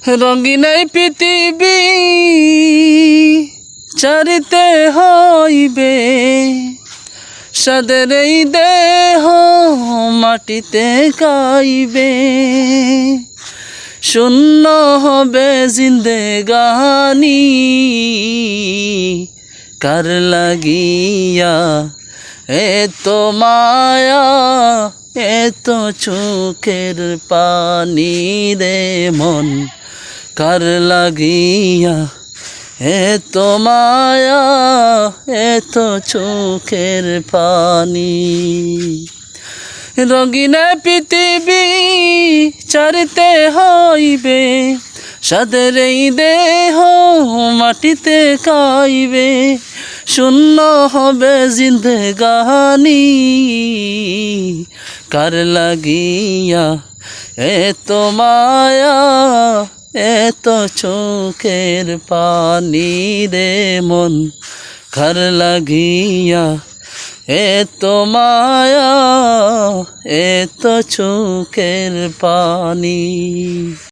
রঙিন এই পৃথিবী চারিতে হইবে, সাদের এই দেহ মাটিতে গাইবে। শূন্য হবে জিন্দেগানি কার লাগিয়া, এত মায়া এত চোখের পানি রে মন কার লাগিয়া, এত মায়া এত চোখের পানি। রঙিন পৃথিবী চারিতে হইবে, সাদের এই দেহ মাটিতে গাইবে। শূন্য হবে জিন্দেগানি কার লাগিয়া, এত মায়া এত চোখের পানি রে মন কার লাগিয়া, এত মায়া এত চোখের পানি।